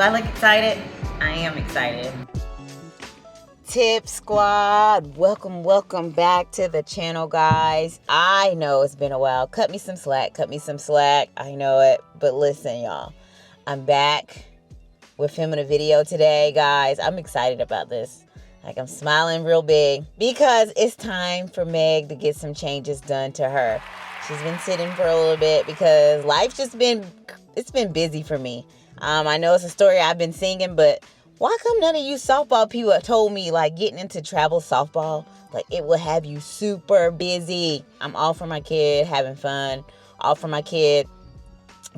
I look excited? I am excited. Tip Squad, welcome back to the channel, guys. I know it's been a while. Cut me some slack. I know it. But listen, y'all. I'm back with filming a video today, guys. I'm excited about this. Like, I'm smiling real big because it's time for Meg to get some changes done to her. She's been sitting for a little bit because life's just been, it's been busy for me. I know it's a story I've been singing, but why come none of you softball people have told me, like, getting into travel softball, like, it will have you super busy? I'm all for my kid having fun, all for my kid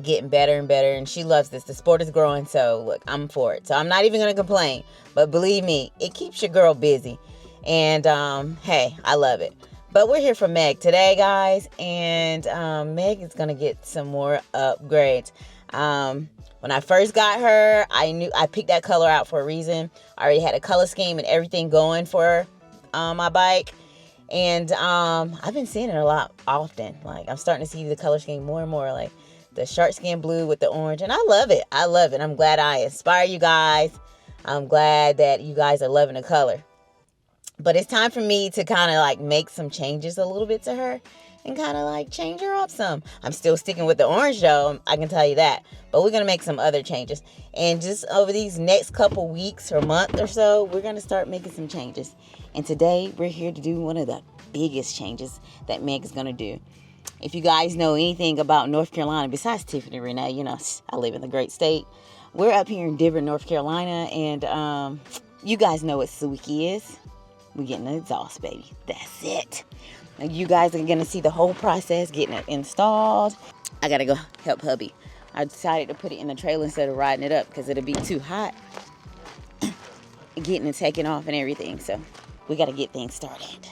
getting better and better, and she loves this. The sport is growing, so look, I'm for it. So I'm not even going to complain, but believe me, it keeps your girl busy, and hey, I love it. But we're here for Meg today, guys, and Meg is going to get some more upgrades. When I first got her, I knew I picked that color out for a reason. I already had a color scheme and everything going for my bike. And I've been seeing it a lot often. Like, I'm starting to see the color scheme more and more, like the shark skin blue with the orange. And I love it. I love it. I'm glad I inspire you guys. I'm glad that you guys are loving the color. But it's time for me to kind of like make some changes a little bit to her and kind of like change her up some. I'm still sticking with the orange though, I can tell you that. But we're going to make some other changes. And just over these next couple weeks or month or so, we're going to start making some changes. And today we're here to do one of the biggest changes that Meg is going to do. If you guys know anything about North Carolina, besides Tiffany Renee, you know, I live in the great state. We're up here in Denver, North Carolina. And you guys know what Suzuki is. We're getting an exhaust, baby. That's it. Now, you guys are going to see the whole process getting it installed. I got to go help hubby. I decided to put it in the trailer instead of riding it up because it'll be too hot getting it taken off and everything. So we got to get things started.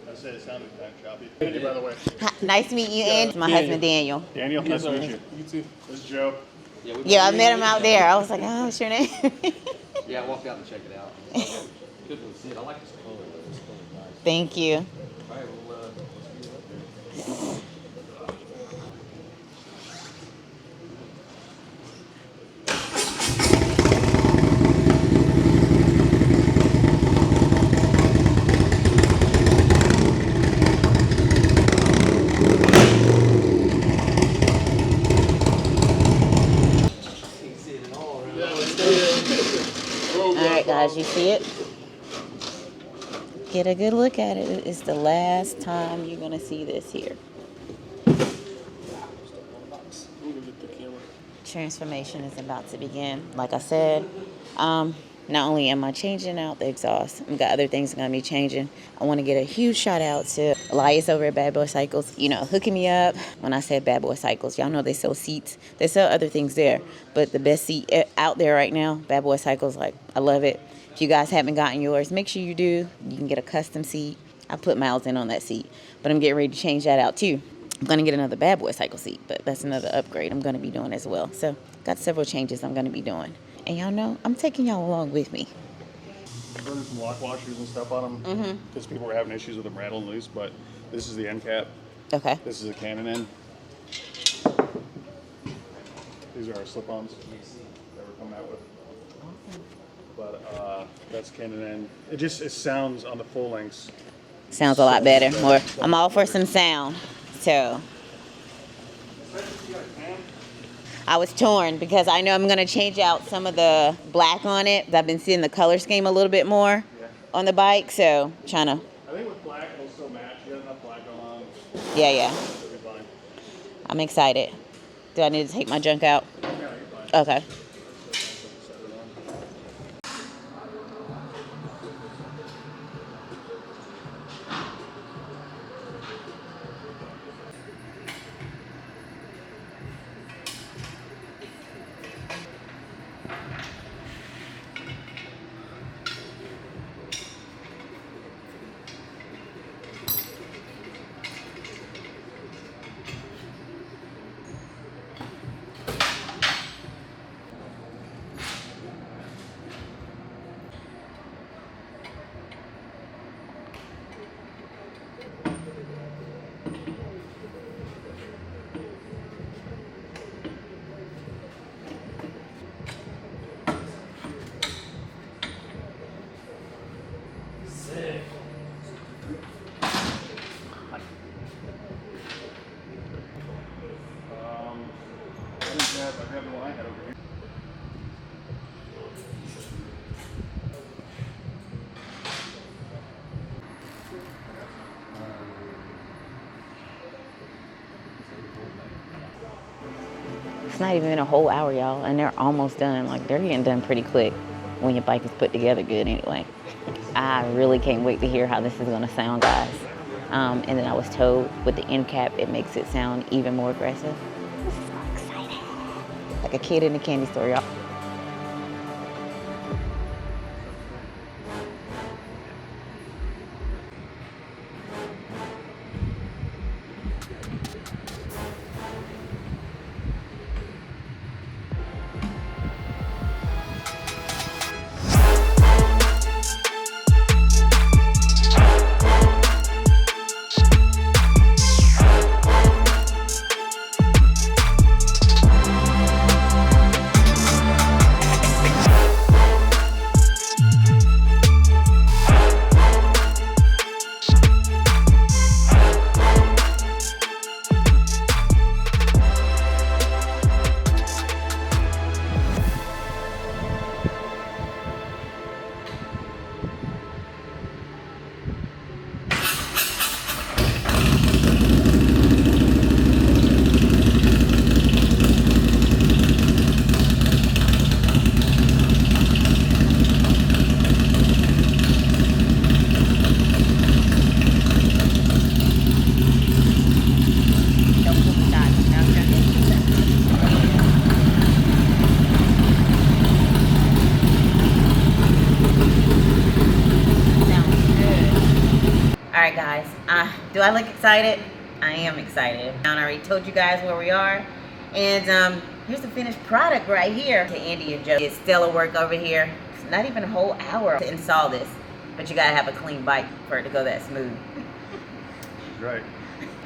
I said it sounded kind of choppy. Thank you, by the way. Nice to meet you, and my husband, Daniel. Daniel, nice to meet you. You too. This is Joe. Yeah, I met him out there. I was like, oh, what's your name? Yeah, I walked out and checked it out. Good to see it. I like this color. This color is nice. Thank you. All right, well, let's get it up there. Alright guys, you see it? Get a good look at it. It's the last time you're going to see this here. Transformation is about to begin. Like I said, not only am I changing out the exhaust, I've got other things I'm going to be changing. I want to get a huge shout out to Elias over at Bad Boy Cycles, you know, hooking me up. When I said Bad Boy Cycles, y'all know they sell seats. They sell other things there, but the best seat out there right now, Bad Boy Cycles, like, I love it. If you guys haven't gotten yours, make sure you do. You can get a custom seat. I put miles in on that seat, but I'm getting ready to change that out too. I'm going to get another Bad Boy Cycle seat, but that's another upgrade I'm going to be doing as well. So got several changes I'm going to be doing. And y'all know, I'm taking y'all along with me. Running some lock washers and stuff on them because people were having issues with them rattling loose, but this is the end cap. Okay. This is a cannon end. These are our slip-ons that we're coming out with. But that's cannon end. It sounds on the full lengths. Sounds a lot better. More. I'm all for some sound. So I was torn because I know I'm going to change out some of the black on it. I've been seeing the color scheme a little bit more on the bike, so trying to. I think with black it'll still match. You got enough black on. Yeah. It'll be fine. I'm excited. Do I need to take my junk out? Yeah, you're fine. Okay. I grabbed the one I had over here. It's not even been a whole hour, y'all, and they're almost done. Like, they're getting done pretty quick when your bike is put together good anyway. I really can't wait to hear how this is gonna sound, guys. And then I was told with the end cap, it makes it sound even more aggressive. This is so exciting. Like a kid in a candy store, y'all. Alright guys, do I look excited? I am excited. I already told you guys where we are. And here's the finished product right here. To Andy and Joe. It's stellar work over here. It's not even a whole hour to install this. But you gotta have a clean bike for it to go that smooth. Right.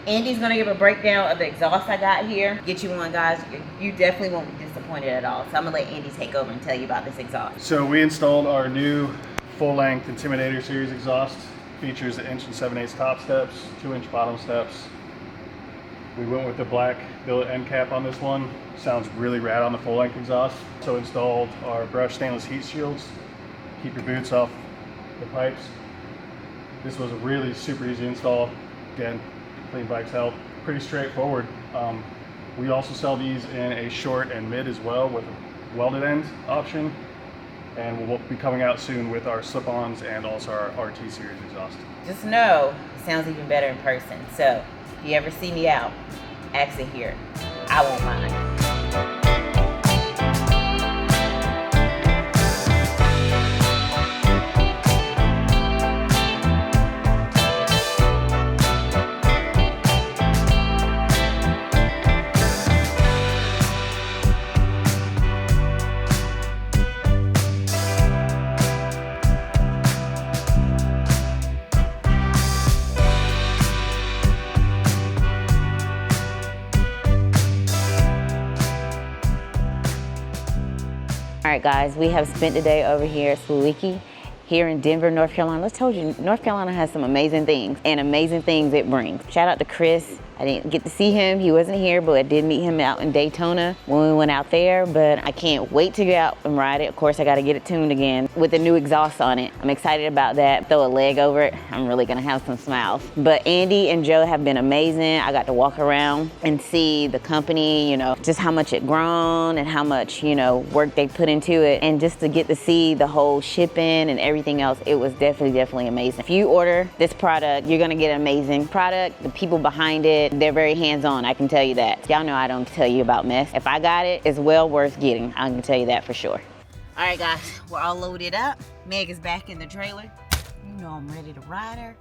Andy's gonna give a breakdown of the exhaust I got here. Get you one, guys. You definitely won't be disappointed at all. So I'm gonna let Andy take over and tell you about this exhaust. So we installed our new full-length Intimidator series exhaust. Features the 1 7/8" top steps, 2-inch bottom steps. We went with the black billet end cap on this one. Sounds really rad on the full-length exhaust. So installed our brushed stainless heat shields. Keep your boots off the pipes. This was a really super easy install. Again, clean bikes help. Pretty straightforward. We also sell these in a short and mid as well with a welded end option. And we'll be coming out soon with our slip-ons and also our RT series exhaust. Just know, it sounds even better in person. So if you ever see me out, exit here. I won't mind. All right, guys, we have spent the day over here at Sewicki, here in Denver, North Carolina. Let's told you, North Carolina has some amazing things and amazing things it brings. Shout out to Chris. I didn't get to see him. He wasn't here, but I did meet him out in Daytona when we went out there. But I can't wait to get out and ride it. Of course, I got to get it tuned again with the new exhaust on it. I'm excited about that. Throw a leg over it. I'm really going to have some smiles. But Andy and Joe have been amazing. I got to walk around and see the company, you know, just how much it grown and how much, you know, work they put into it. And just to get to see the whole shipping and everything else, it was definitely amazing. If you order this product, you're going to get an amazing product. The people behind it, they're very hands-on, I can tell you that. Y'all know I don't tell you about mess. If I got it, it's well worth getting. I can tell you that for sure. All right, guys, we're all loaded up. Meg is back in the trailer. You know I'm ready to ride her.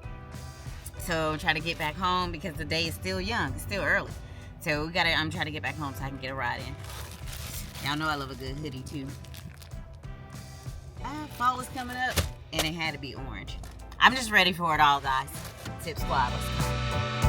So I'm trying to get back home because the day is still young. It's still early. So I'm trying to get back home so I can get a ride in. Y'all know I love a good hoodie too. Fall is coming up and it had to be orange. I'm just ready for it all, guys. Tip Squad, let's go.